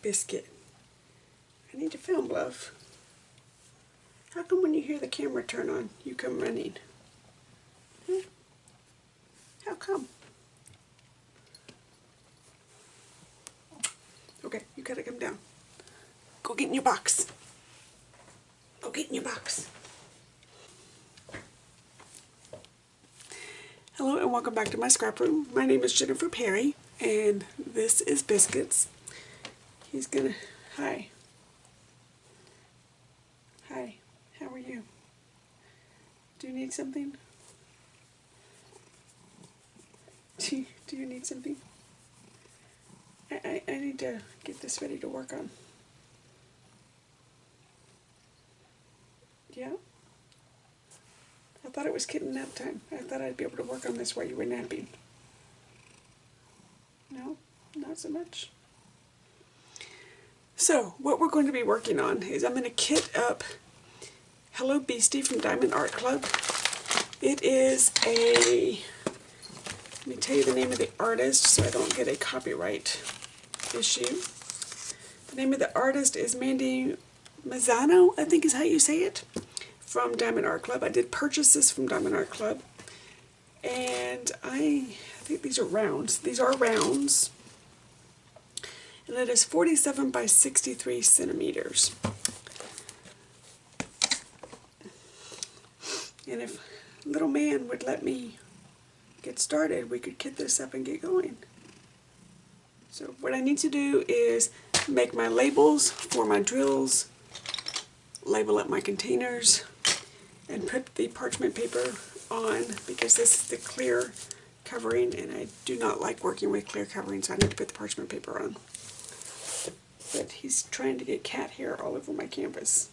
Biscuit. I need to film, love. How come when you hear the camera turn on, you come running? Hmm? How come? Okay, you gotta come down. Go get in your box. Go get in your box. Hello and welcome back to my scrap room. My name is Jennifer Perry and this is Biscuits. He's gonna, hi. Hi, how are you? Do you need something? Do you need something? I need to get this ready to work on. Yeah? I thought it was kitten nap time. I thought I'd be able to work on this while you were napping. No? Not so much? So, what we're going to be working on is I'm going to kit up Hello Beastie from Diamond Art Club. It is a, let me tell you the name of the artist so I don't get a copyright issue. The name of the artist is Mandie, Manzano, I think is how you say it, from Diamond Art Club. I did purchase this from Diamond Art Club, and I think these are rounds. These are rounds, and it is 47 by 63 centimeters. And if little man would let me get started, we could kit this up and get going. So what I need to do is make my labels for my drills, label up my containers, and put the parchment paper on because this is the clear covering and I do not like working with clear covering, so I need to put the parchment paper on. But he's trying to get cat hair all over my canvas.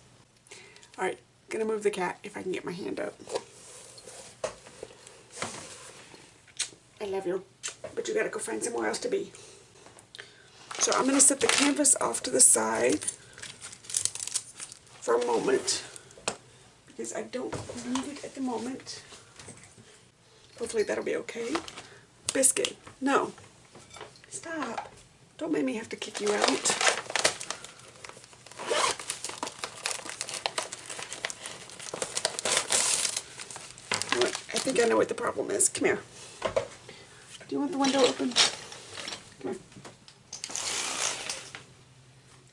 Alright, gonna move the cat if I can get my hand up. I love you, but you gotta go find somewhere else to be. So I'm gonna set the canvas off to the side for a moment because I don't need it at the moment. Hopefully that'll be okay. Biscuit, no. Stop. Don't make me have to kick you out. You know what? I think I know what the problem is. Come here. Do you want the window open? Come here.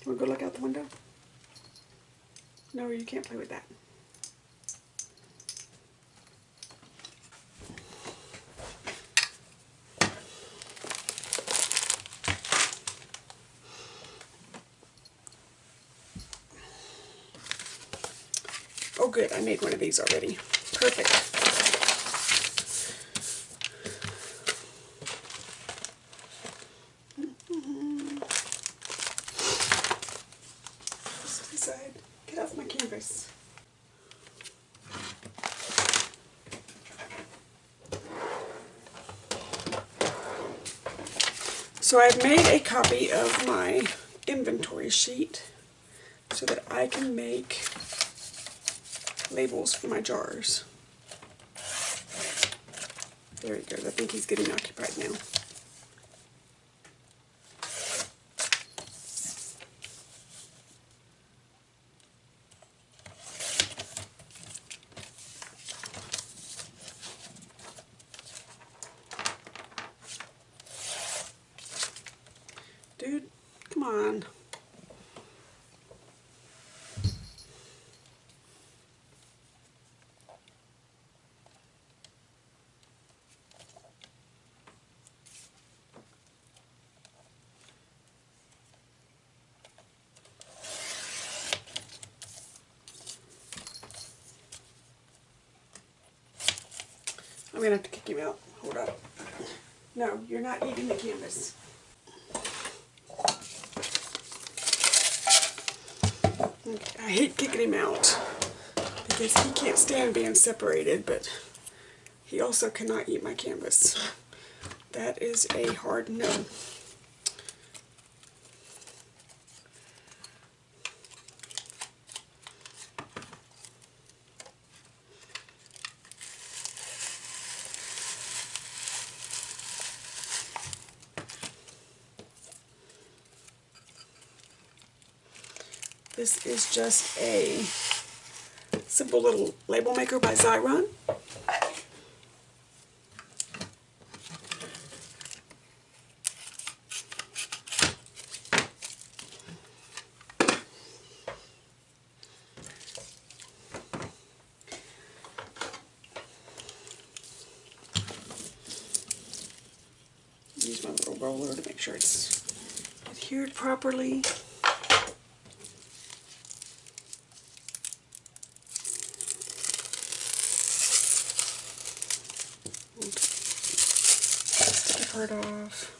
You want to go look out the window? No, you can't play with that. Oh good, I made one of these already. Perfect. This side. Get off my canvas. So I've made a copy of my inventory sheet so that I can make labels for my jars. There he goes. I think he's getting occupied now. Dude, come on. I'm going to have to kick him out. Hold up. No, you're not eating the canvas. I hate kicking him out because he can't stand being separated, but he also cannot eat my canvas. That is a hard no. This is just a simple little label maker by Xyron. Use my little roller to make sure it's adhered properly. Sticky part off.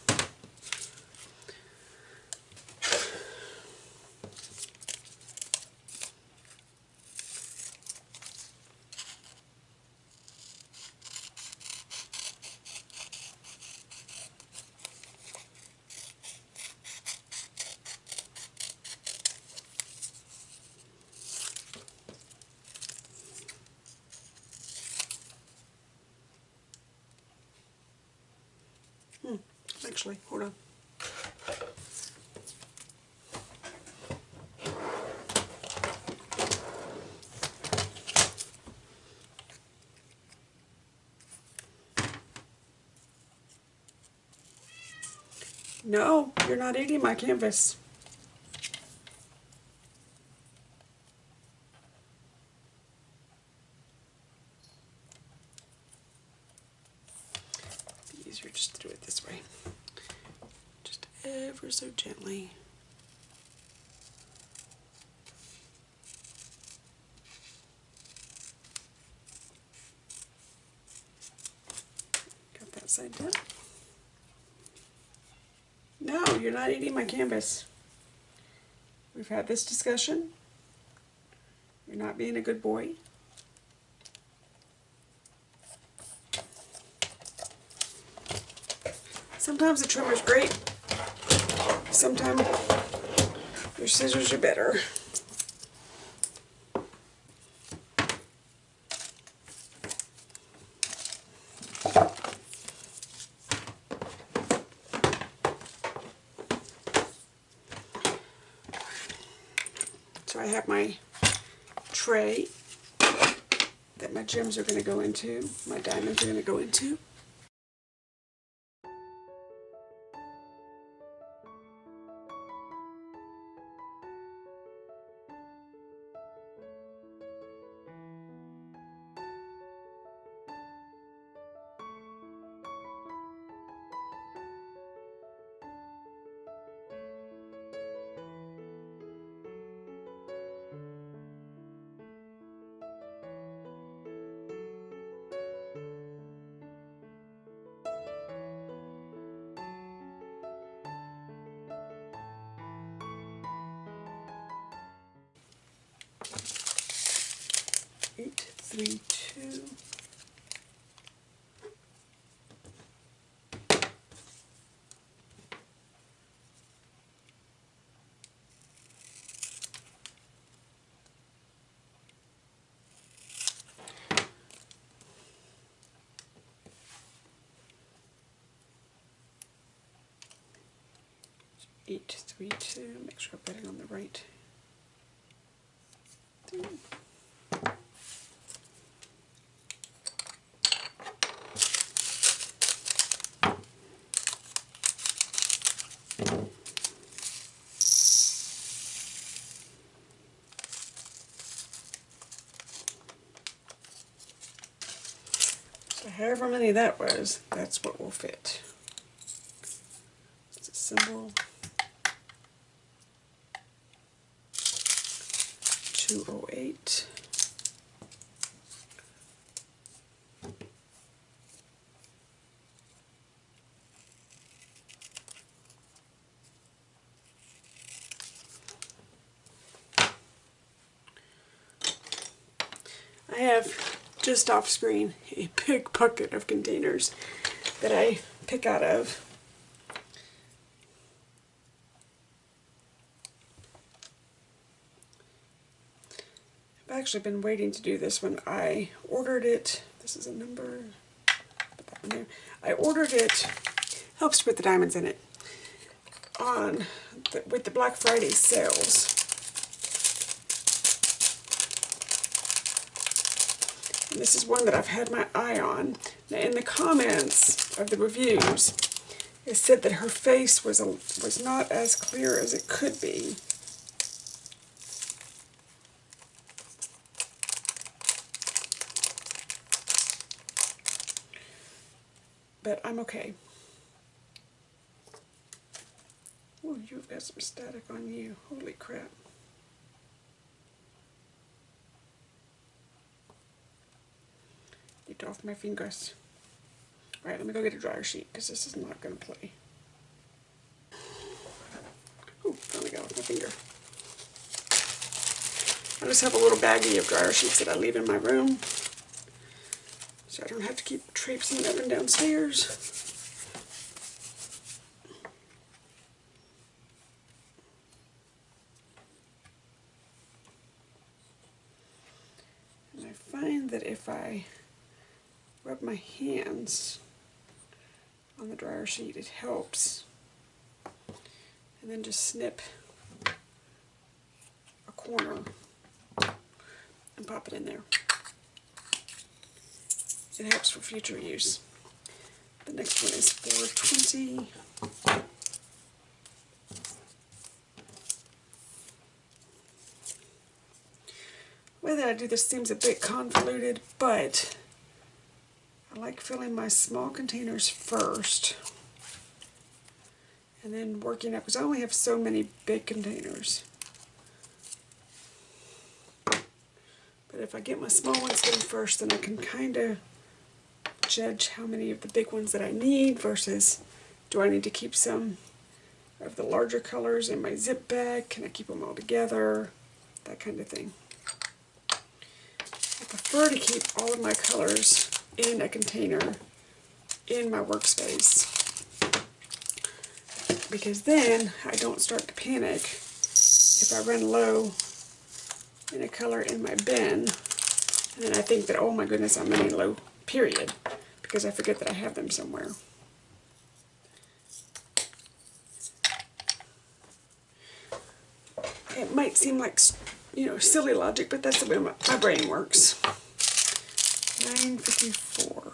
Actually, hold on. No, you're not eating my canvas. It'd be easier just to do it this way. Just ever so gently. Got that side done. No, you're not eating my canvas. We've had this discussion. You're not being a good boy. Sometimes the trimmer's great. Sometimes your scissors are better. So I have my tray that my gems are going to go into, my diamonds are going to go into. Eight, 3, 2. Eight, 3, 2. Make sure I put it on the right thing. So however many that was, that's what will fit. It's a symbol. 208. I have, just off screen, a big bucket of containers that I pick out of. I've actually been waiting to do this one. I ordered it. This is a number. Put that one there. I ordered it. Helps put the diamonds in it. With the Black Friday sales. This is one that I've had my eye on. Now, in the comments of the reviews, it said that her face was not as clear as it could be. But I'm okay. Oh, you've got some static on you. Holy crap. Get off my fingers. Alright, let me go get a dryer sheet because this is not going to play. Oh, finally got off my finger. I just have a little baggie of dryer sheets that I leave in my room, so I don't have to keep traipsing up and downstairs. And I find that if I rub my hands on the dryer sheet, it helps. And then just snip a corner and pop it in there. It helps for future use. The next one is 420. The way that I do this seems a bit convoluted, but I like filling my small containers first and then working up, because I only have so many big containers. But if I get my small ones done first, then I can kind of judge how many of the big ones that I need versus do I need to keep some of the larger colors in my zip bag? Can I keep them all together? That kind of thing. I prefer to keep all of my colors in a container in my workspace, because then I don't start to panic if I run low in a color in my bin, and then I think that, oh my goodness, I'm running low, period, because I forget that I have them somewhere. It might seem like, you know, silly logic, but that's the way my brain works. 954.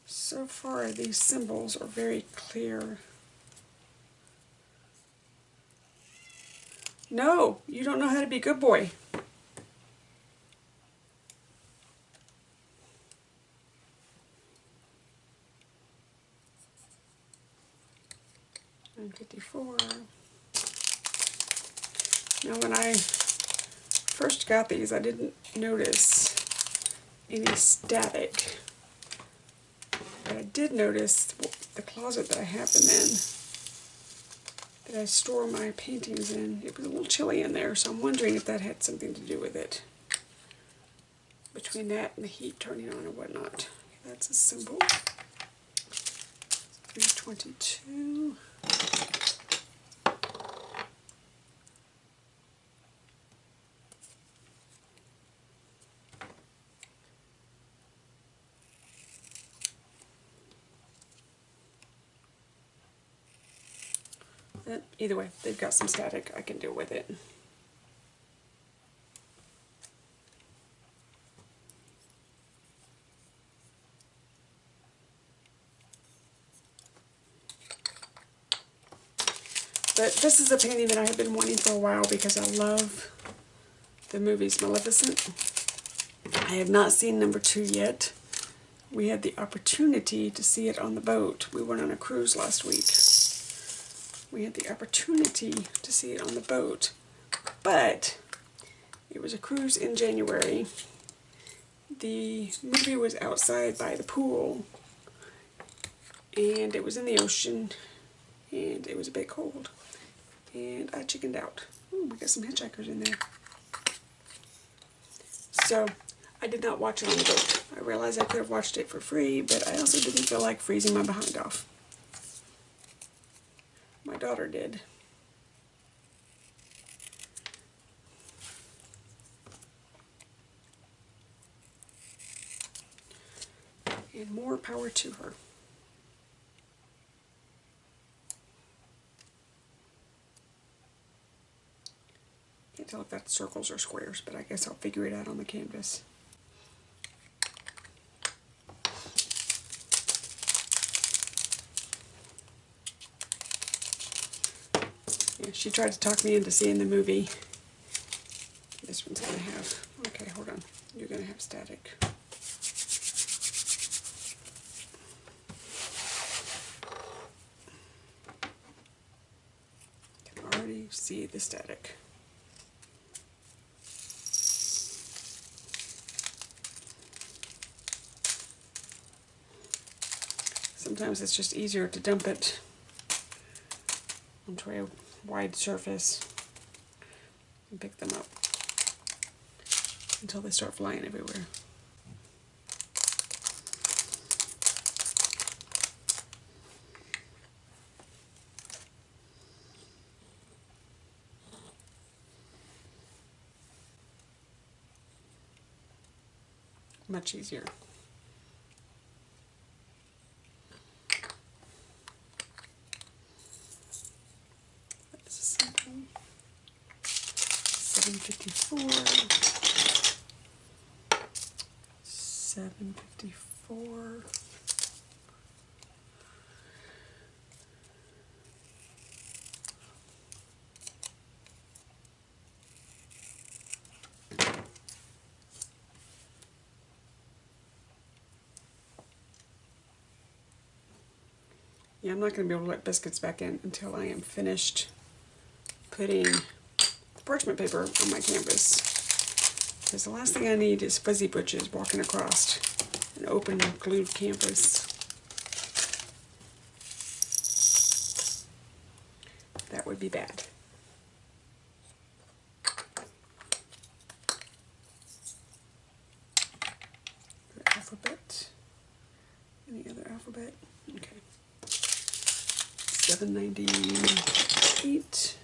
So far, these symbols are very clear. No, you don't know how to be a good boy. $9.54. Now, when I first got these, I didn't notice any static. But I did notice the closet that I have them in, that I store my paintings in. It was a little chilly in there, so I'm wondering if that had something to do with it. Between that and the heat turning on or whatnot. That's a symbol. 322. Either way, they've got some static. I can deal with it. But this is a painting that I have been wanting for a while because I love the movies Maleficent. I have not seen number 2 yet. We had the opportunity to see it on the boat. We went on a cruise last week. We had the opportunity to see it on the boat, but it was a cruise in January. The movie was outside by the pool, and it was in the ocean, and it was a bit cold, and I chickened out. Ooh, we got some hitchhikers in there. So I did not watch it on the boat. I realized I could have watched it for free, but I also didn't feel like freezing my behind off. My daughter did. And more power to her. tell if that's circles or squares, but I guess I'll figure it out on the canvas. Yeah, she tried to talk me into seeing the movie. This one's going to have, okay, hold on. You're going to have static. I can already see the static. Sometimes it's just easier to dump it onto a wide surface and pick them up until they start flying everywhere. Much easier. That's a simple 754. 754. Yeah, I'm not going to be able to let biscuits back in until I am finished putting the parchment paper on my canvas. Because the last thing I need is fuzzy butches walking across an open glued canvas. That would be bad. The alphabet. Any other alphabet? Okay. 798.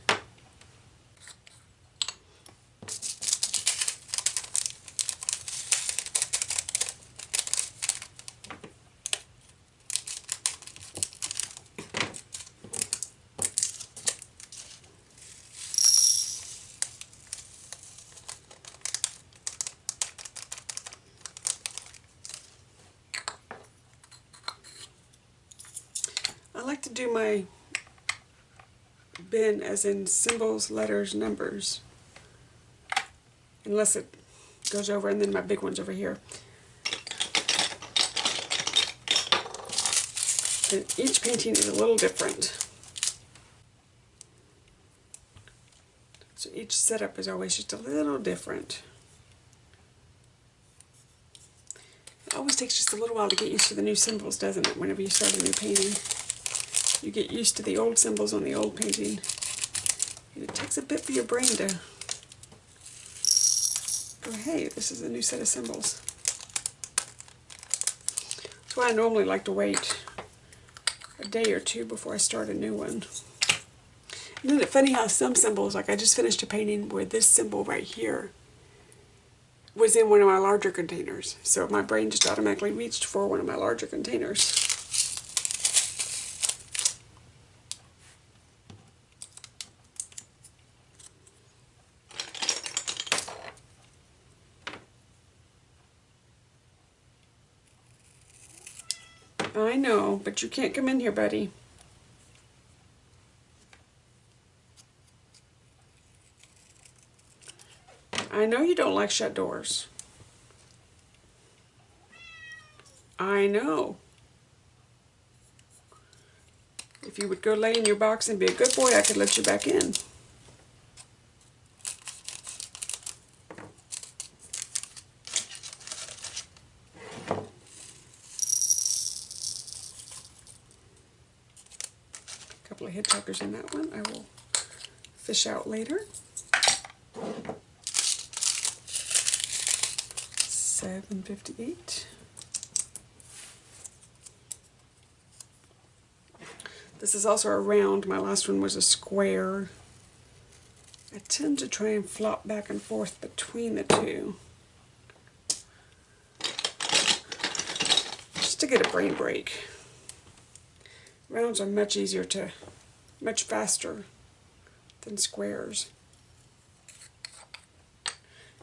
I like to do my bin as in symbols, letters, numbers, unless it goes over, and then my big one's over here. And each painting is a little different. So each setup is always just a little different. It always takes just a little while to get used to the new symbols, doesn't it, whenever you start a new painting? You get used to the old symbols on the old painting. And it takes a bit for your brain to go, hey, this is a new set of symbols. That's why I normally like to wait a day or two before I start a new one. Isn't it funny how some symbols, like I just finished a painting where this symbol right here was in one of my larger containers. So my brain just automatically reached for one of my larger containers. I know, but you can't come in here, buddy. I know you don't like shut doors. I know. If you would go lay in your box and be a good boy, I could let you back in. A couple of hitchhikers in that one. I will fish out later. 758. This is also a round. My last one was a square. I tend to try and flop back and forth between the two, just to get a brain break. Rounds are much easier to, much faster than squares.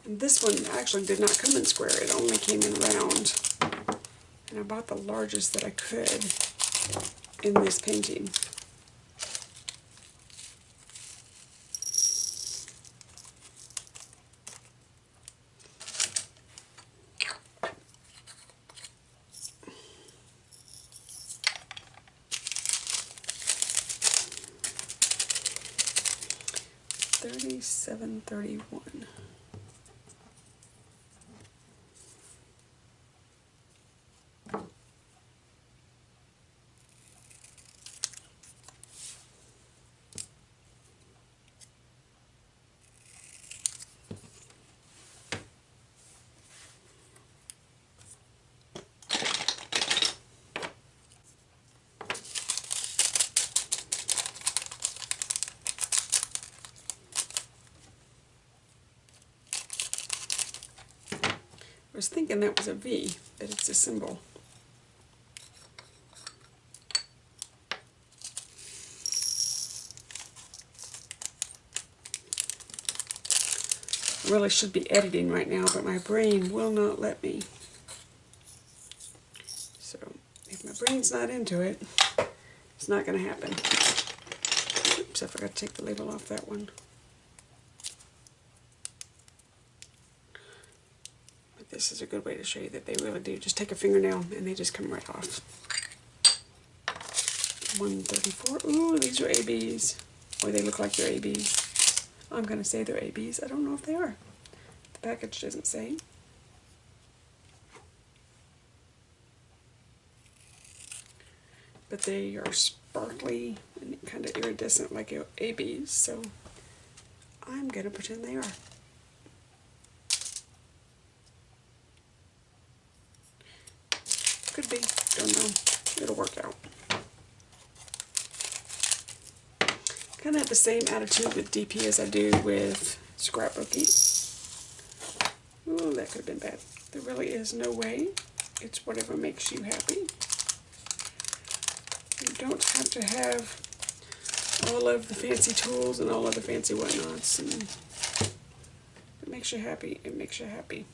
And this one actually did not come in square, it only came in round. And I bought the largest that I could in this painting. $37.31. I was thinking that was a V, but it's a symbol. I really should be editing right now, but my brain will not let me. So if my brain's not into it, it's not going to happen. Oops, I forgot to take the label off that one. But this is a good way to show you that they really do. Just take a fingernail and they just come right off. 134. Ooh, these are ABs. Or they look like they're ABs. I'm going to say they're ABs. I don't know if they are. The package doesn't say. But they are sparkly and kind of iridescent like ABs, so I'm going to pretend they are. Could be. Don't know. It'll work out. Kind of have the same attitude with DP as I do with scrapbooking. Ooh, that could have been bad. There really is no way. It's whatever makes you happy. You don't have to have all of the fancy tools and all of the fancy whatnots. And if it makes you happy, it makes you happy.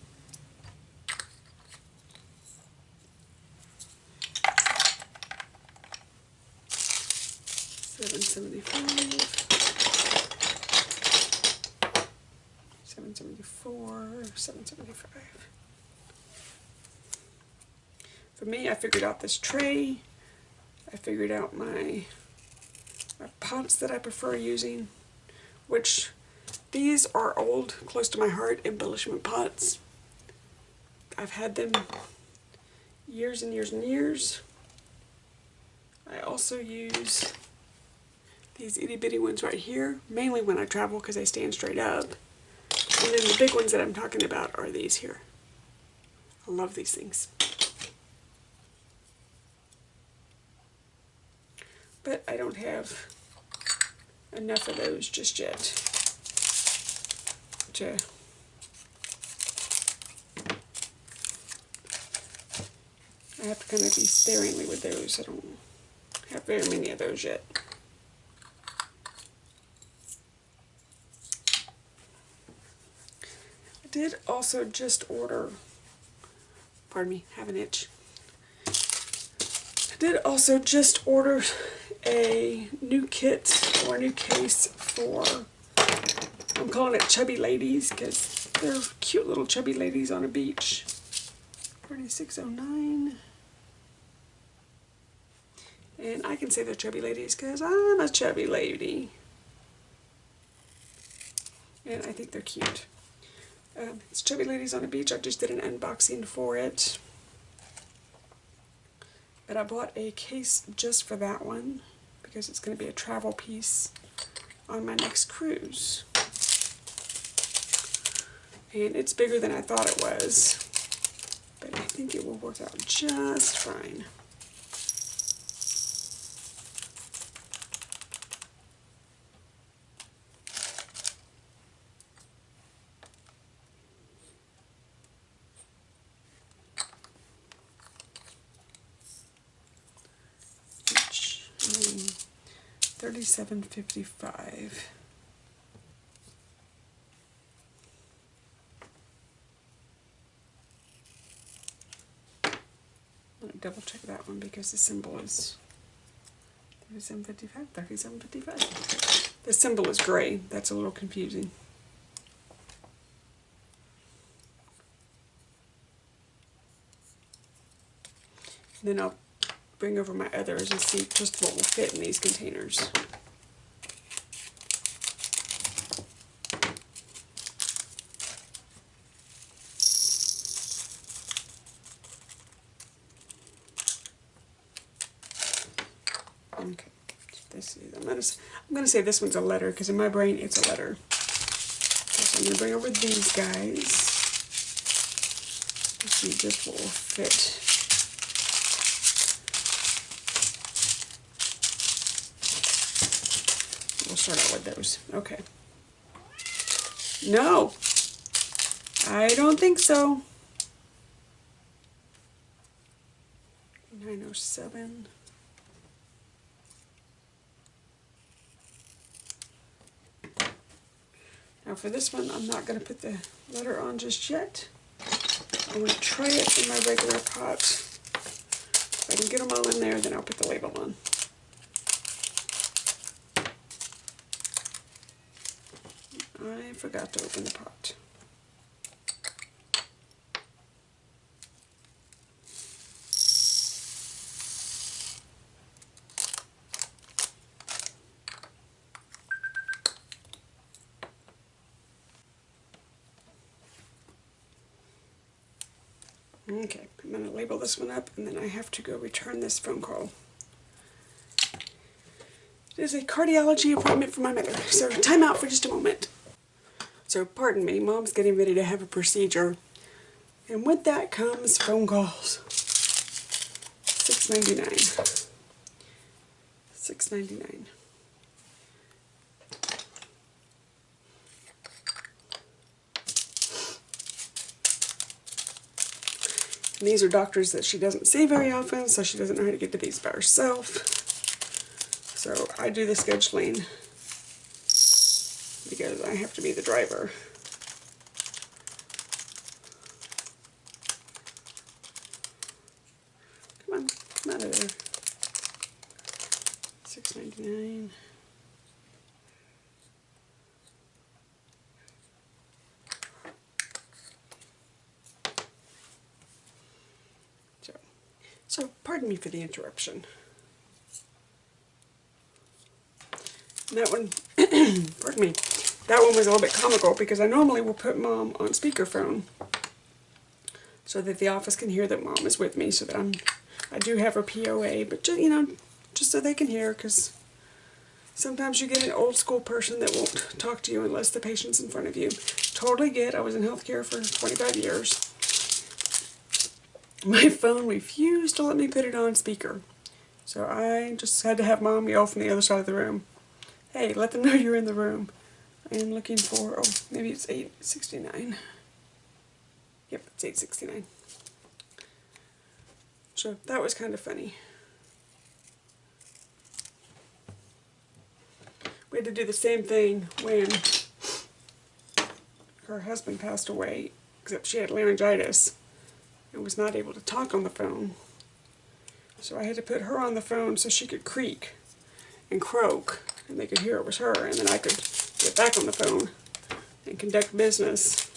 $7.75, $7.74, $7.75. For me, I figured out this tray. I figured out my pots that I prefer using, which these are old, close to my heart, embellishment pots. I've had them years and years and years. I also use these itty bitty ones right here, mainly when I travel because they stand straight up. And then the big ones that I'm talking about are these here. I love these things. But I don't have enough of those just yet to I have to kind of be sparingly with those. I don't have very many of those yet. I did also just order, pardon me, have an itch. I did also just order a new kit or a new case for, I'm calling it Chubby Ladies because they're cute little chubby ladies on a beach. 4609. And I can say they're chubby ladies because I'm a chubby lady. And I think they're cute. It's Chubby Ladies on a Beach. I just did an unboxing for it. But I bought a case just for that one because it's going to be a travel piece on my next cruise. And it's bigger than I thought it was. But I think it will work out just fine. $37.55. double check that one because the symbol is 37.55, 37.55. The symbol is gray. That's a little confusing. Then I'll bring over my others and see just what will fit in these containers. Okay, this is, I'm gonna say this one's a letter because in my brain it's a letter. So I'm gonna bring over these guys to see just what will fit. We'll start out with those. Okay. No, I don't think so. 907. Now for this one, I'm not going to put the letter on just yet. I'm going to try it in my regular pot. If I can get them all in there, then I'll put the label on. I forgot to open the pot. Okay, I'm going to label this one up, and then I have to go return this phone call. It is a cardiology appointment for my mother, so time out for just a moment. So pardon me, Mom's getting ready to have a procedure, and with that comes phone calls. $6.99. $6.99. And these are doctors that she doesn't see very often, so she doesn't know how to get to these by herself. So I do the scheduling because I have to be the driver. Come on, come out of there. $6.99. So pardon me for the interruption. And that one, pardon me, that one was a little bit comical because I normally will put Mom on speakerphone so that the office can hear that Mom is with me, so that I do have her POA, but just, you know, just so they can hear, because sometimes you get an old school person that won't talk to you unless the patient's in front of you. Totally get, I was in healthcare for 25 years. My phone refused to let me put it on speaker. So I just had to have Mom yell from the other side of the room, "Hey, let them know you're in the room. I am looking for," oh, maybe it's 869. Yep, it's 869. So that was kind of funny. We had to do the same thing when her husband passed away, except she had laryngitis and was not able to talk on the phone. So I had to put her on the phone so she could creak and croak, and they could hear it was her, and then I could get back on the phone and conduct business.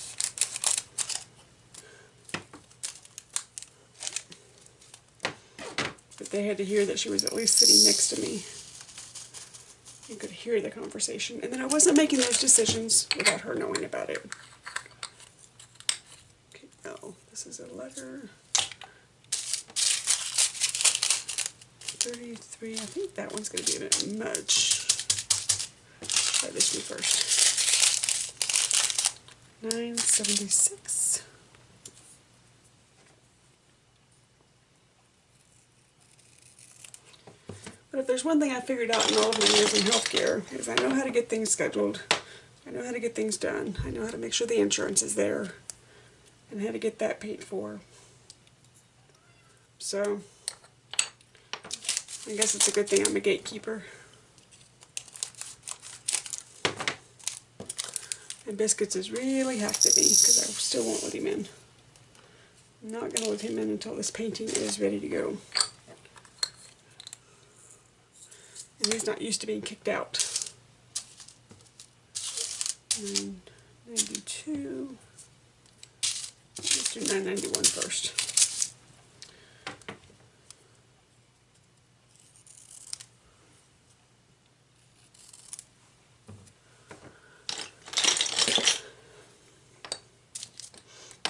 But they had to hear that she was at least sitting next to me and could hear the conversation. And then I wasn't making those decisions without her knowing about it. Okay, oh, this is a letter. 33, I think that one's going to be a bit much. Try this one first. 976. But if there's one thing I figured out in all of my years in healthcare, is I know how to get things scheduled. I know how to get things done. I know how to make sure the insurance is there, and how to get that paid for. So I guess it's a good thing I'm a gatekeeper. And Biscuits is really hacked at me because I still won't let him in. I'm not going to let him in until this painting is ready to go. And he's not used to being kicked out. 992. Let's do 991 first.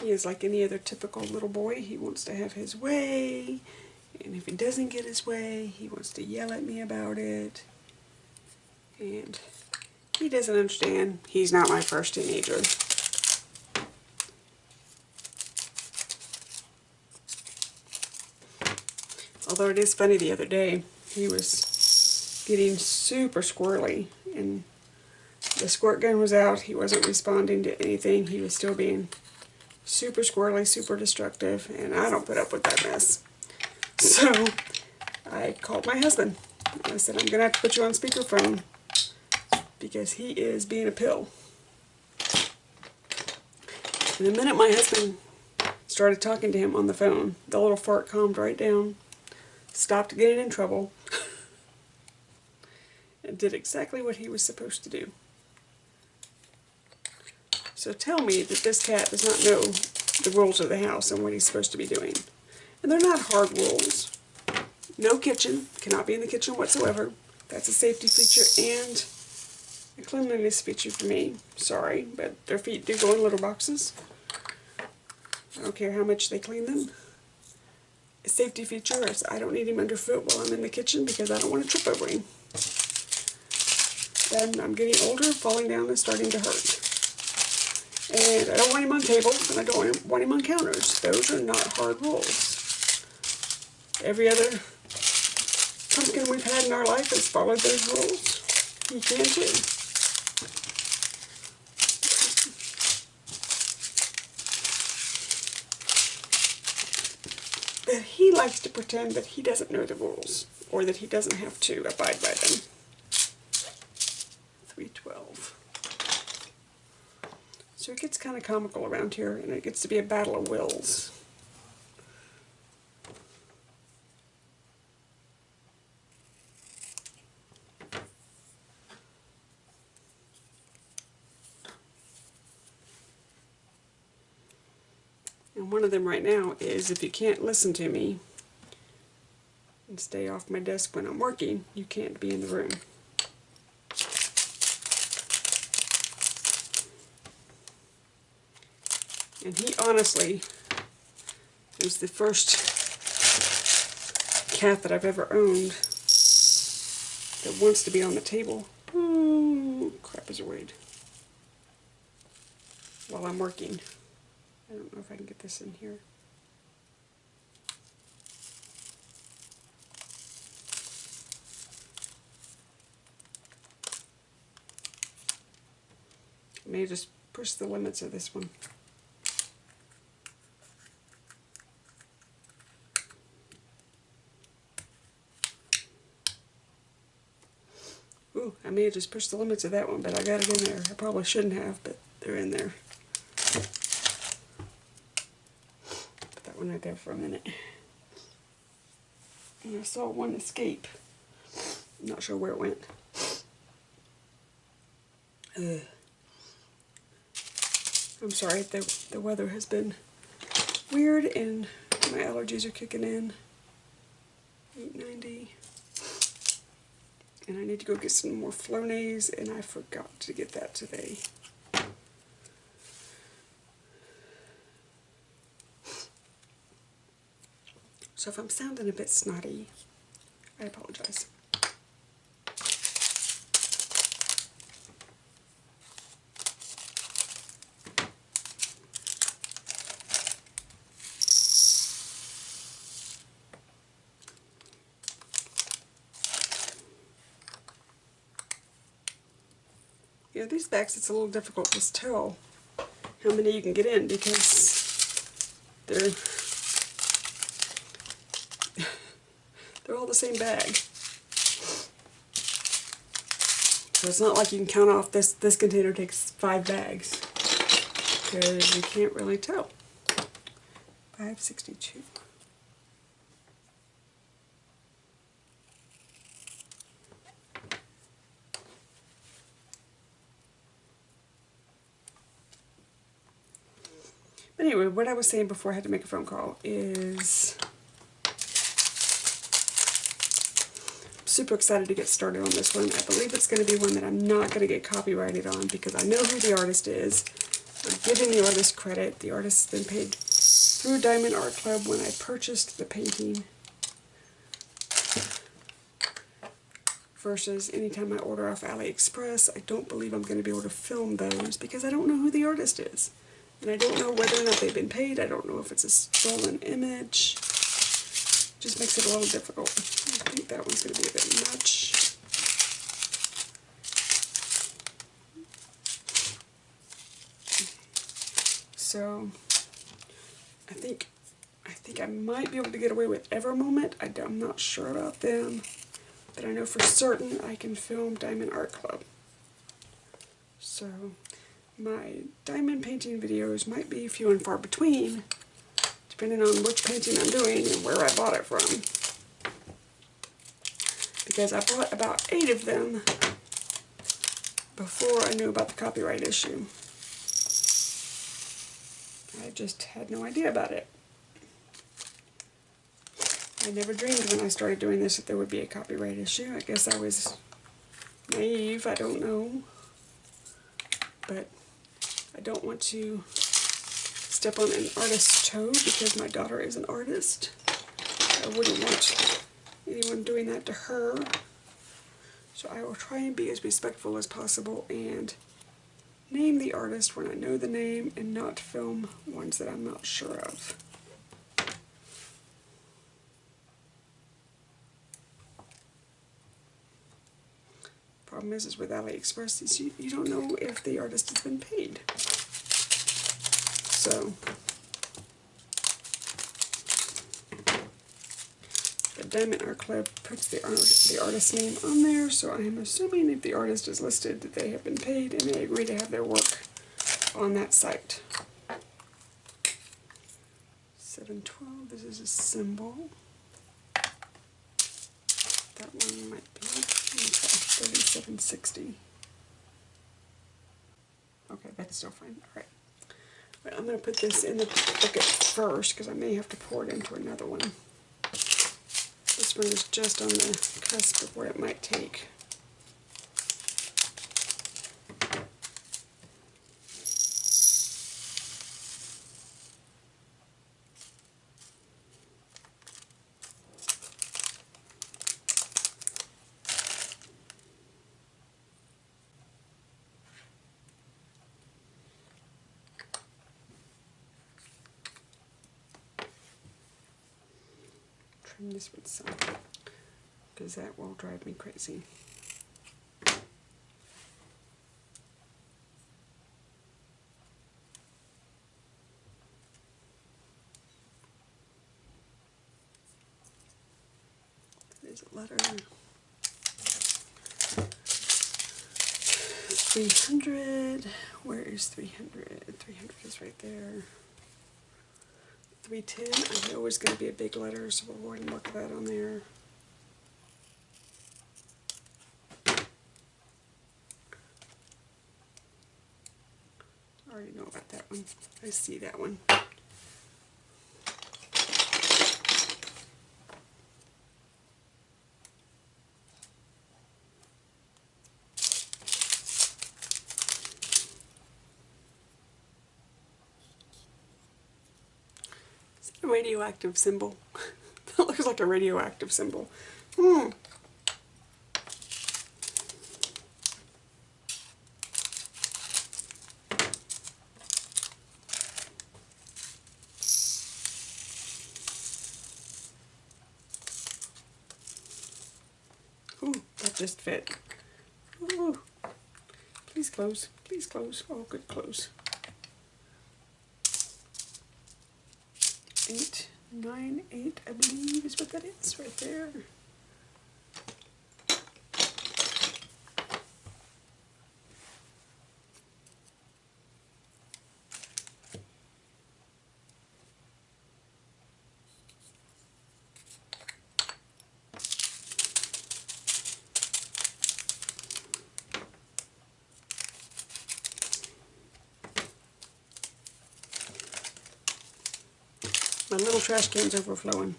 He is like any other typical little boy. He wants to have his way, and if he doesn't get his way, he wants to yell at me about it. And he doesn't understand. He's not my first teenager. Although it is funny, the other day, he was getting super squirrely, and the squirt gun was out. He wasn't responding to anything. He was still being super squirrely, super destructive, and I don't put up with that mess. So I called my husband. I said, I'm going to have to put you on speakerphone because he is being a pill. And the minute my husband started talking to him on the phone, the little fart calmed right down, stopped getting in trouble, and did exactly what he was supposed to do. So tell me that this cat does not know the rules of the house and what he's supposed to be doing. And they're not hard rules. No kitchen, cannot be in the kitchen whatsoever. That's a safety feature and a cleanliness feature for me. Sorry, but their feet do go in litter boxes. I don't care how much they clean them. A safety feature is I don't need him underfoot while I'm in the kitchen because I don't want to trip over him. Then I'm getting older, falling down is starting to hurt. And I don't want him on tables, and I don't want him on counters. Those are not hard rules. Every other pumpkin we've had in our life has followed those rules. He can too. But he likes to pretend that he doesn't know the rules, or that he doesn't have to abide by them. 312. So it gets kind of comical around here, and it gets to be a battle of wills. And one of them right now is, if you can't listen to me and stay off my desk when I'm working, you can't be in the room. And he honestly is the first cat that I've ever owned that wants to be on the table. Ooh, crap is weird. While I'm working. I don't know if I can get this in here. I may just push the limits of this one. Ooh, I may have just pushed the limits of that one, but I got it in there. I probably shouldn't have, but they're in there. Put that one right there for a minute. And I saw one escape. I'm not sure where it went. I'm sorry, the weather has been weird and my allergies are kicking in. 890. And I need to go get some more Flonase, and I forgot to get that today. So if I'm sounding a bit snotty, I apologize. Yeah, these bags, it's a little difficult to tell how many you can get in because they're all the same bag. So it's not like you can count off this container takes 5 bags because you can't really tell. 562. But anyway, what I was saying before I had to make a phone call is I'm super excited to get started on this one. I believe it's going to be one that I'm not going to get copyrighted on because I know who the artist is. I'm giving the artist credit. The artist has been paid through Diamond Art Club when I purchased the painting, versus anytime I order off AliExpress. I don't believe I'm going to be able to film those because I don't know who the artist is. And I don't know whether or not they've been paid. I don't know if it's a stolen image. Just makes it a little difficult. I think that one's going to be a bit much. So I think I might be able to get away with Evermoment. I'm not sure about them, but I know for certain I can film Diamond Art Club. So my diamond painting videos might be few and far between, depending on which painting I'm doing and where I bought it from. Because I bought about 8 of them before I knew about the copyright issue. I just had no idea about it. I never dreamed when I started doing this that there would be a copyright issue. I guess I was naive, I don't know. But I don't want to step on an artist's toe because my daughter is an artist. I wouldn't want anyone doing that to her. So I will try and be as respectful as possible and name the artist when I know the name and not film ones that I'm not sure of. Problem is with AliExpress is you don't know if the artist has been paid. So the Diamond Art Club puts the artist's name on there, so I am assuming if the artist is listed that they have been paid and they agree to have their work on that site. 712, this is a symbol. That one might be 3760. Okay, that's still fine. Alright. But I'm going to put this in the bucket first because I may have to pour it into another one. This one is just on the cusp of where it might take. Trim this one some, because that will drive me crazy. There's a letter. 300. Where is 300? 300 is right there. 310. I know it's going to be a big letter, so we'll go ahead and mark that on there. I already know about that one. I see that one. A radioactive symbol. That looks like a radioactive symbol. Ooh, that just fit. Ooh. Please close. Please close. Oh, good close. 898, I believe, is what that is right there. My little trash can's overflowing.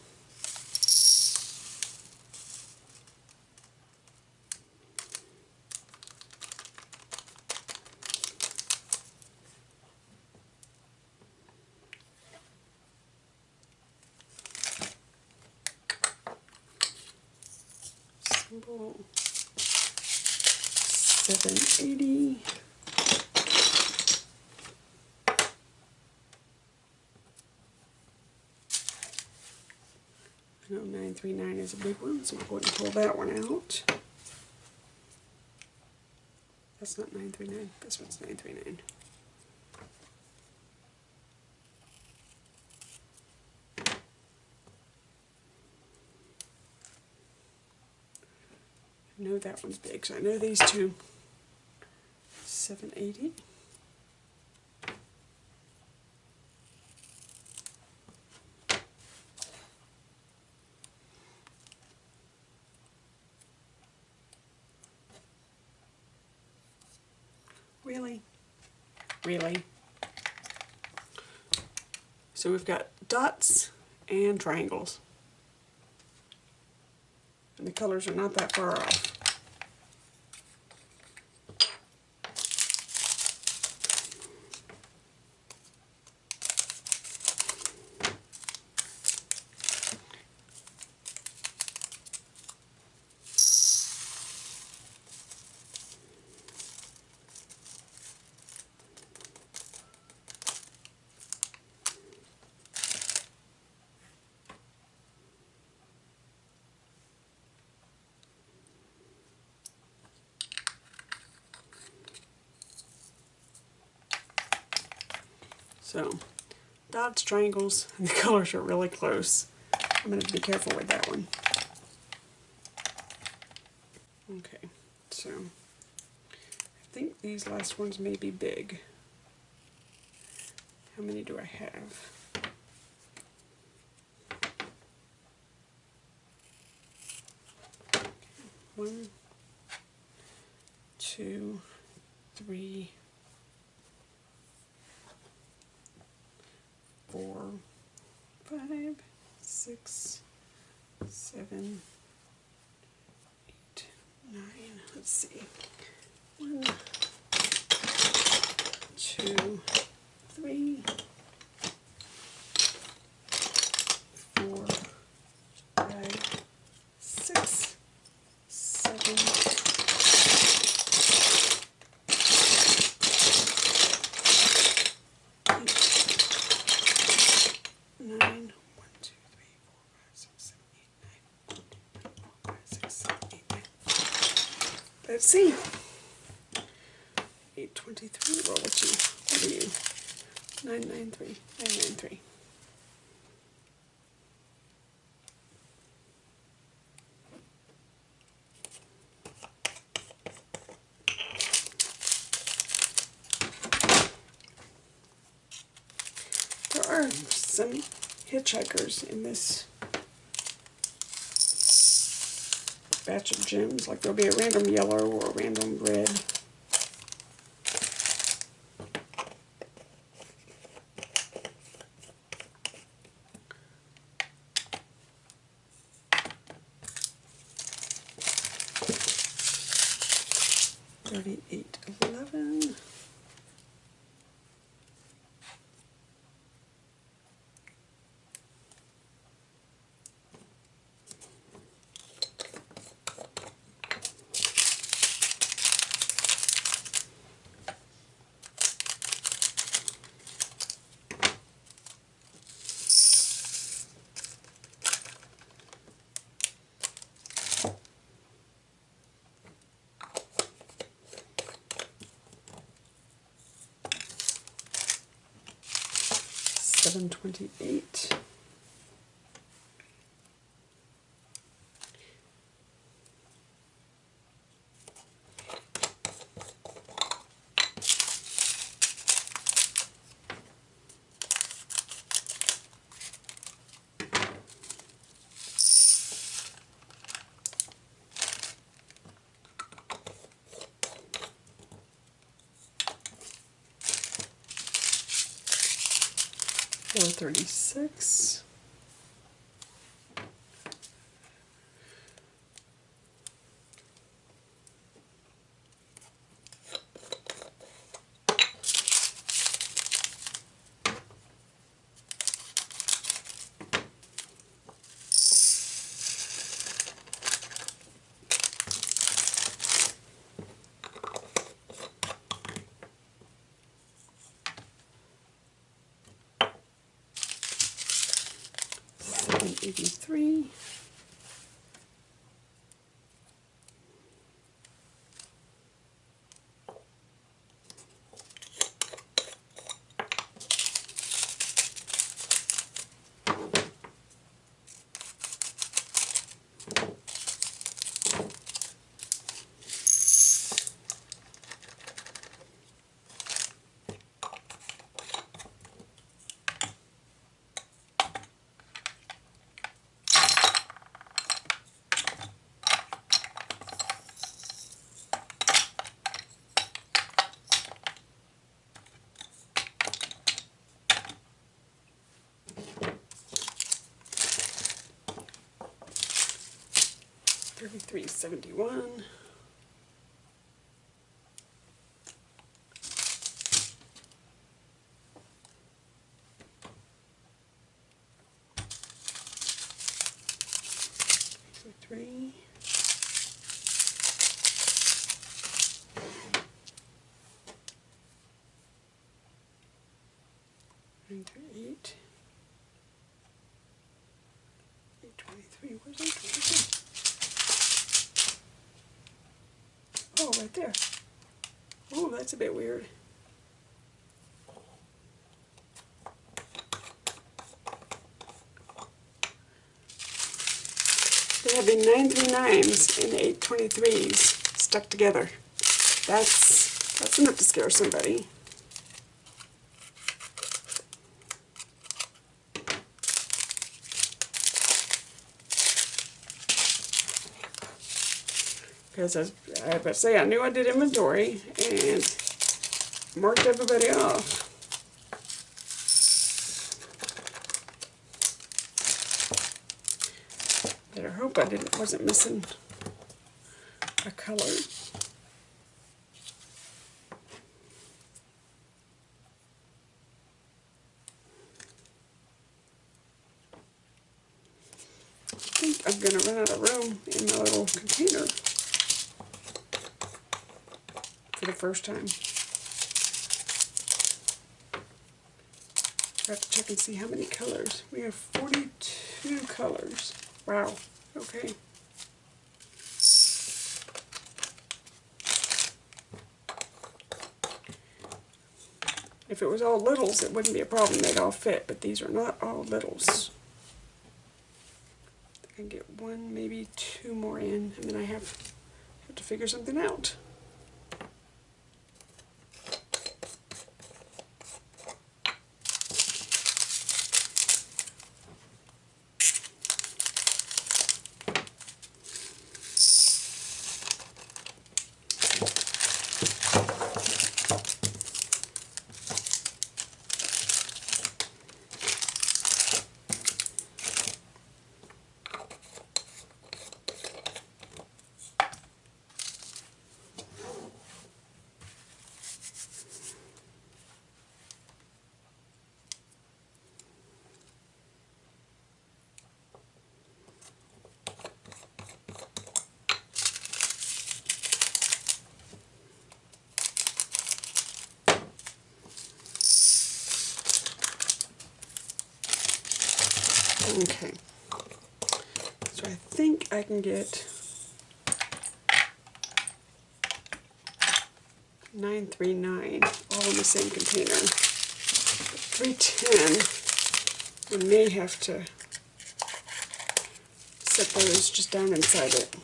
Symbol 780. I know 939 is a big one, so we'll go ahead and pull that one out. That's not 939, this one's 939. I know that one's big, so I know these two. 780. Really? Really? So we've got dots and triangles. And the colors are not that far off. So, dots, triangles, and the colors are really close. I'm going to be careful with that one. Okay, so I think these last ones may be big. How many do I have? One, two, three, 4, 5, 6, 7, 8, 9. Let's see. 1, 2, 3, 4, 5, 6, 7, 9. 1, 2, 3, 4, 5, 6, 7, 8, 9. 5, 6, 7, 8, 9. Let's see. 823. Well, what are you? 993. 993. There are some hitchhikers in this batch of gems. Like there'll be a random yellow or a random red. $38.11. $7.28. $4.36. 33. $33.71. Three. Eight. 823. Where's 823? Oh, right there. Oh, that's a bit weird. They have the 939s and the 823s stuck together. That's enough to scare somebody. Because I knew I did inventory and marked everybody off. Better hope I wasn't missing a color. I think I'm going to run out of room in my little container for the first time. I have to check and see how many colors. We have 42 colors. Wow. Okay. If it was all littles, it wouldn't be a problem. They'd all fit, but these are not all littles. I can get one, maybe two more in, and then I have to figure something out. Okay, so I think I can get 939 all in the same container. But 310, we may have to set those just down inside it.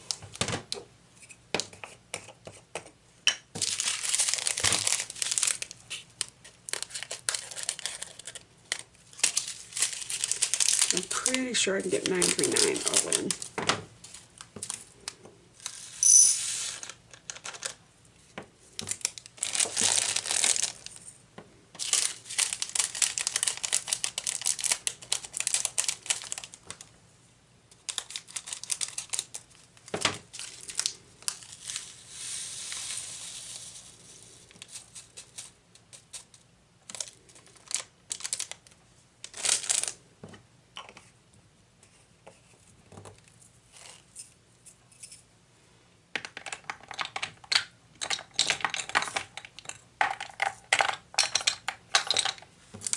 I'm pretty sure I can get 939 all in.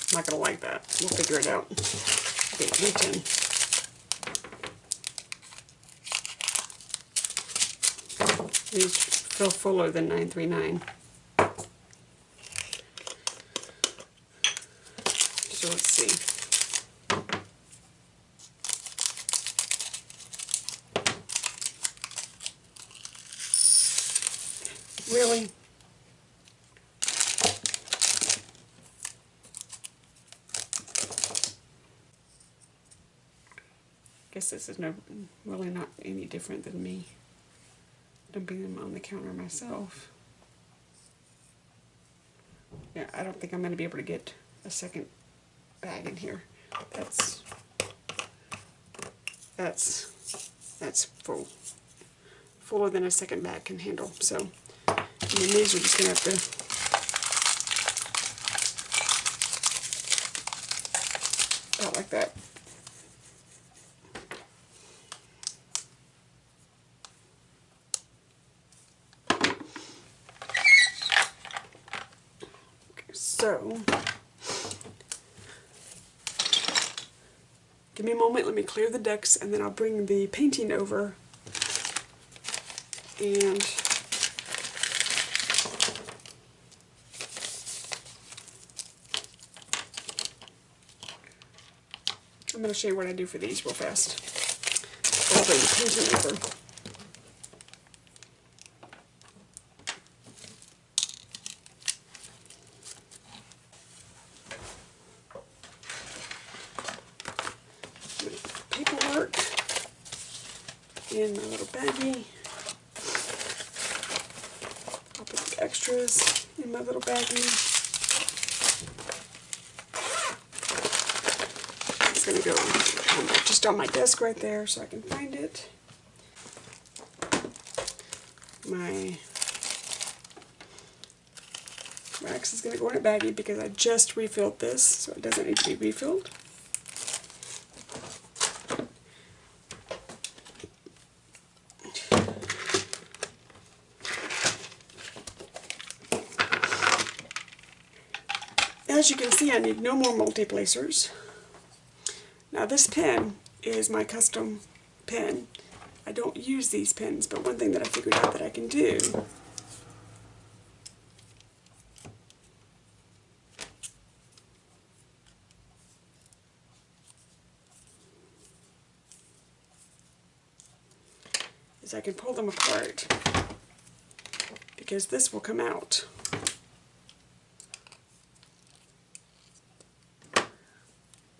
I'm not going to like that. We'll figure it out. Okay, 310. These feel fuller than 939. So let's see. Really? Guess this is really not any different than me dumping them on the counter myself. Yeah, I don't think I'm going to be able to get a second bag in here. That's full. Fuller than a second bag can handle. So, and then these are just going to have to, about like that. So, give me a moment, let me clear the decks, and then I'll bring the painting over, and I'm going to show you what I do for these real fast. I'll bring the painting over. Paperwork in my little baggie. I'll put the extras in my little baggie. It's going to go just on my desk right there so I can find it. My wax is going to go in a baggie because I just refilled this, so it doesn't need to be refilled. As you can see, I need no more multi-placers. Now this pen is my custom pen. I don't use these pens, but one thing that I figured out that I can do is I can pull them apart, because this will come out.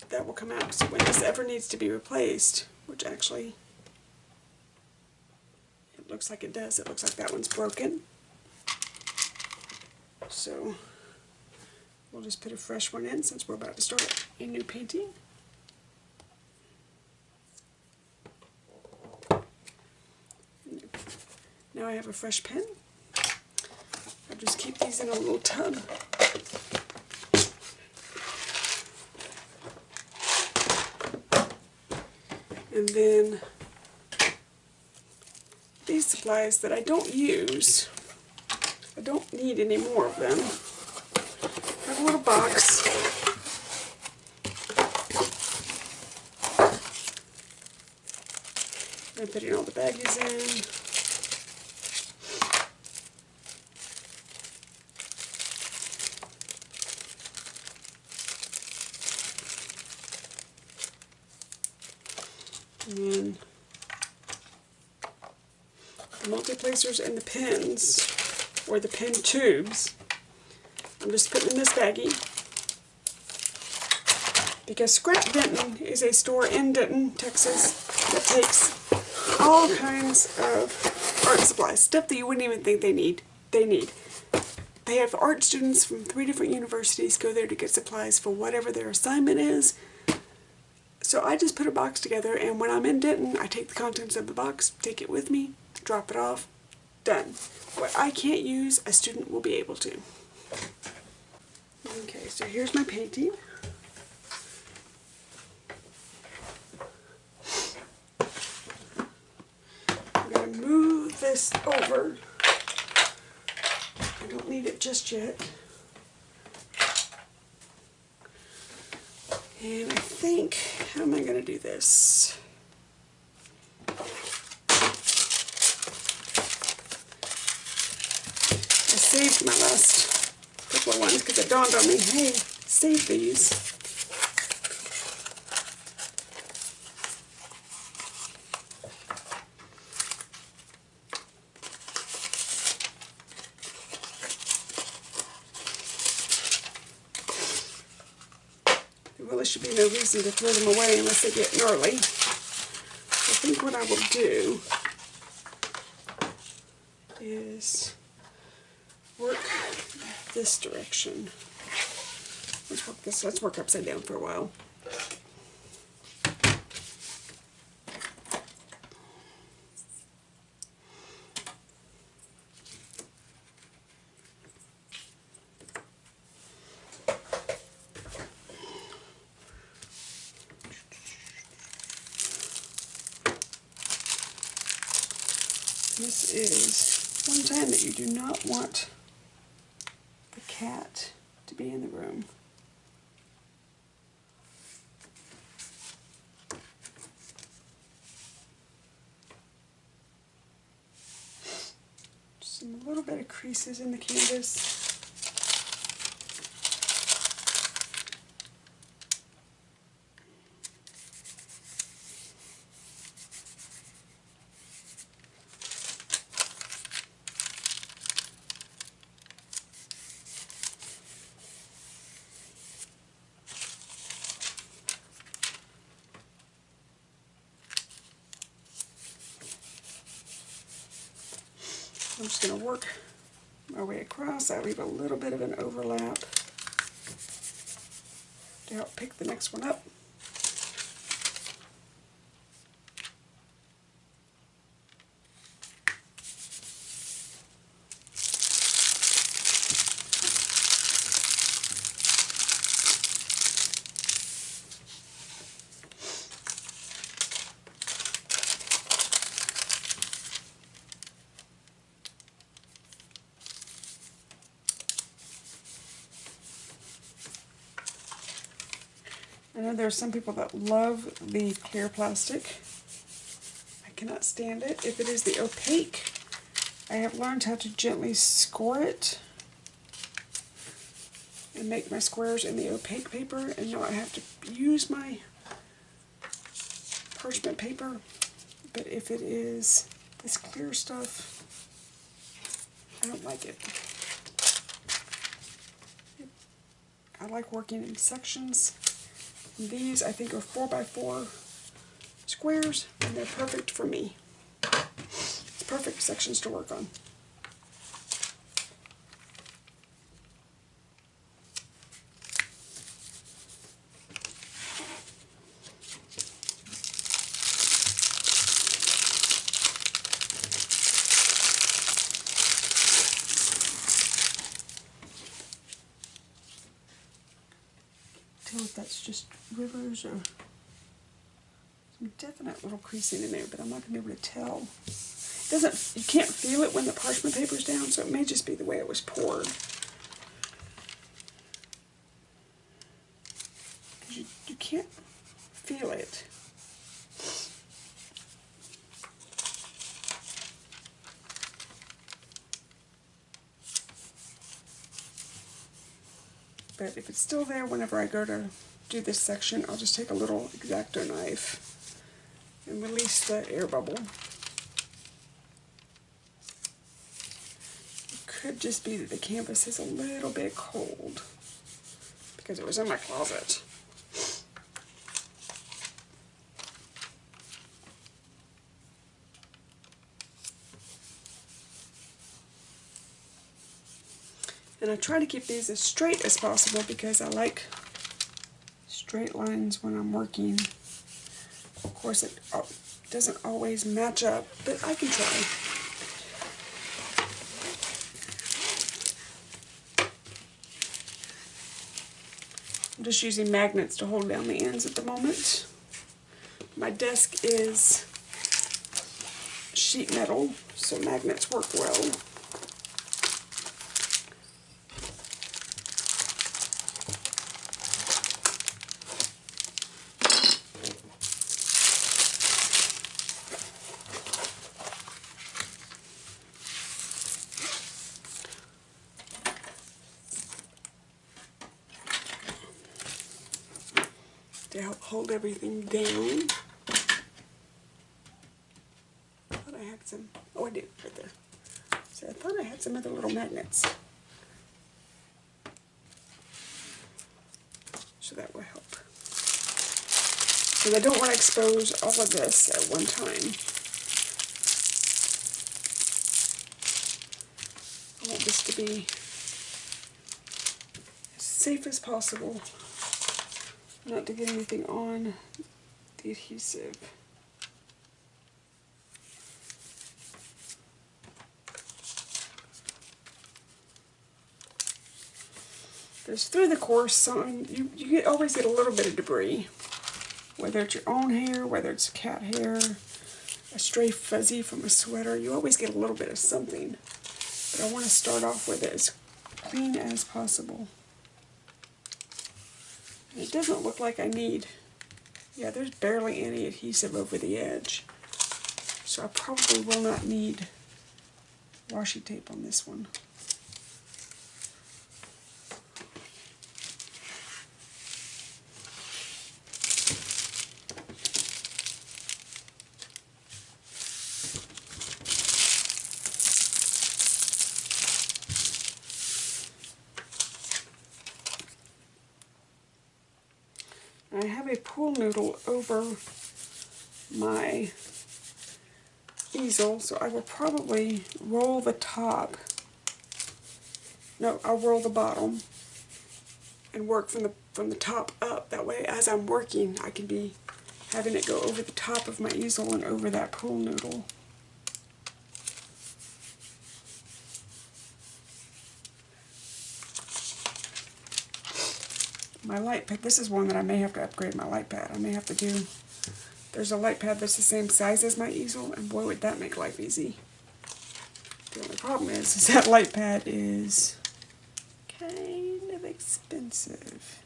That will come out. So when this ever needs to be replaced, which actually it looks like it does, it looks like that one's broken. So we'll just put a fresh one in since we're about to start a new painting. Now I have a fresh pen. I'll just keep these in a little tub. And then these supplies that I don't use, I don't need any more of them. I have a little box. I'm putting all the baggies in. And then the multi-placers and the pens, or the pen tubes, I'm just putting in this baggie. Because Scrap Denton is a store in Denton, Texas, that takes all kinds of art supplies, stuff that you wouldn't even think they need. They have art students from 3 different universities go there to get supplies for whatever their assignment is. So I just put a box together, and when I'm in Denton, I take the contents of the box, take it with me, drop it off, done. What I can't use, a student will be able to. Okay, so here's my painting. I'm going to move this over. I don't need it just yet. And I think, how am I going to do this? saved my last couple of ones because it dawned on me, hey, save these. There really should be no reason to throw them away unless they get gnarly. I think what I will do is work this direction. Let's work this. Let's work upside down for a while. This is one time that you do not want the cat to be in the room. Just a little bit of creases in the canvas. I'm just going to work my way across. I leave a little bit of an overlap to help pick the next one up. I know there are some people that love the clear plastic. I cannot stand it. If it is the opaque, I have learned how to gently score it and make my squares in the opaque paper and not have to use my parchment paper. But if it is this clear stuff, I don't like it. I like working in sections. And these, I think, are 4x4 squares, and they're perfect for me. It's perfect sections to work on. Tell if that's just rivers or some definite little creasing in there, but I'm not going to be able to tell. It doesn't, you can't feel it when the parchment paper's down, so it may just be the way it was poured. Because you can't feel it. But if it's still there whenever I go to do this section, I'll just take a little X-Acto knife and release the air bubble. It could just be that the canvas is a little bit cold because it was in my closet. And I try to keep these as straight as possible because I like straight lines when I'm working. Of course, it doesn't always match up, but I can try. I'm just using magnets to hold down the ends at the moment. My desk is sheet metal, so magnets work well. to help hold everything down. I thought I had some, oh I do, right there. So I thought I had some other little magnets. So that will help. Because I don't want to expose all of this at one time. I want this to be as safe as possible, not to get anything on the adhesive. Because through the course, you always get a little bit of debris. Whether it's your own hair, whether it's cat hair, a stray fuzzy from a sweater, you always get a little bit of something. But I want to start off with it as clean as possible. And it doesn't look like I need, yeah, there's barely any adhesive over the edge. So I probably will not need washi tape on this one. I have a pool noodle over my easel, so I will probably roll the top. No, I'll roll the bottom and work from the top up. That way, as I'm working, I can be having it go over the top of my easel and over that pool noodle. My light pad, this is one that I may have to upgrade my light pad. I may have to do, there's a light pad that's the same size as my easel, and boy would that make life easy. The only problem is that light pad is kind of expensive.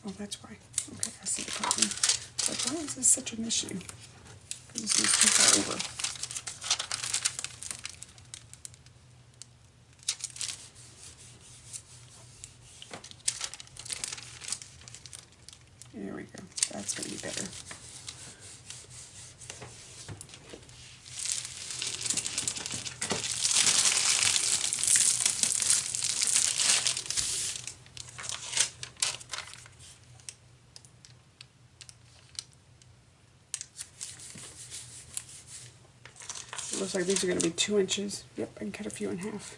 Oh, that's why. Okay, I see the problem. But why is this such an issue? Because this goes too far over. There we go. That's going to be better. It looks like these are going to be 2 inches. Yep, I can cut a few in half.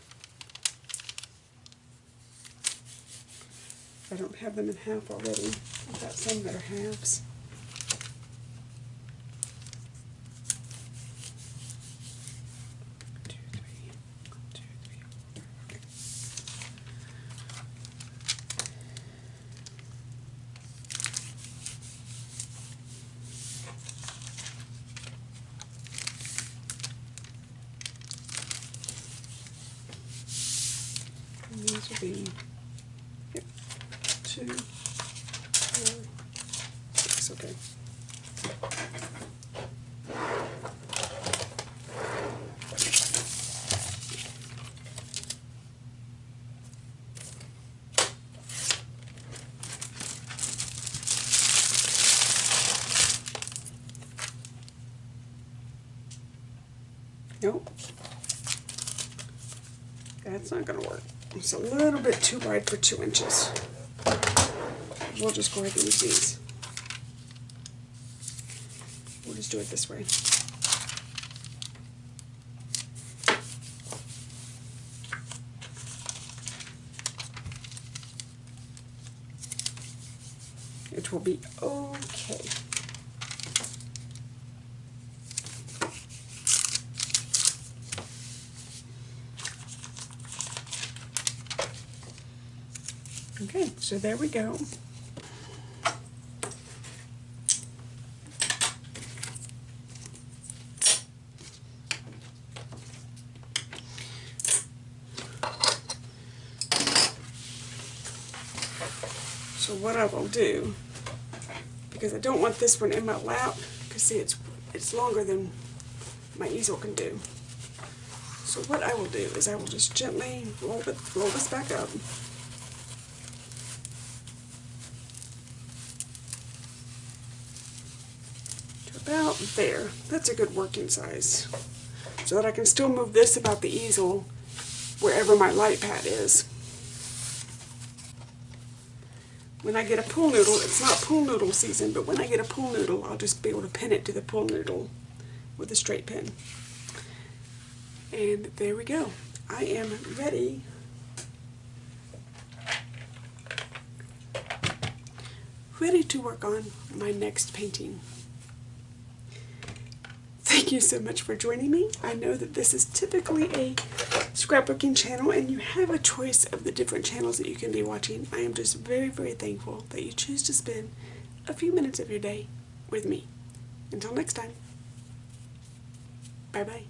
I don't have them in half already. I've got some that are halves. And these will be, yep, 2, 4, 6, okay. Nope. That's not going to work. It's a little bit too wide for 2 inches. We'll just go ahead and use these. We'll just do it this way. It will be okay. Okay, so there we go. So what I will do, because I don't want this one in my lap, because see it's longer than my easel can do. So what I will do is I will just gently roll this back up. To about there. That's a good working size. So that I can still move this about the easel wherever my light pad is. When I get a pool noodle, it's not pool noodle season, but when I get a pool noodle, I'll just be able to pin it to the pool noodle with a straight pin. And there we go. I am ready to work on my next painting. Thank you so much for joining me. I know that this is typically a scrapbooking channel and you have a choice of the different channels that you can be watching. I am just very, very thankful that you choose to spend a few minutes of your day with me. Until next time, bye-bye.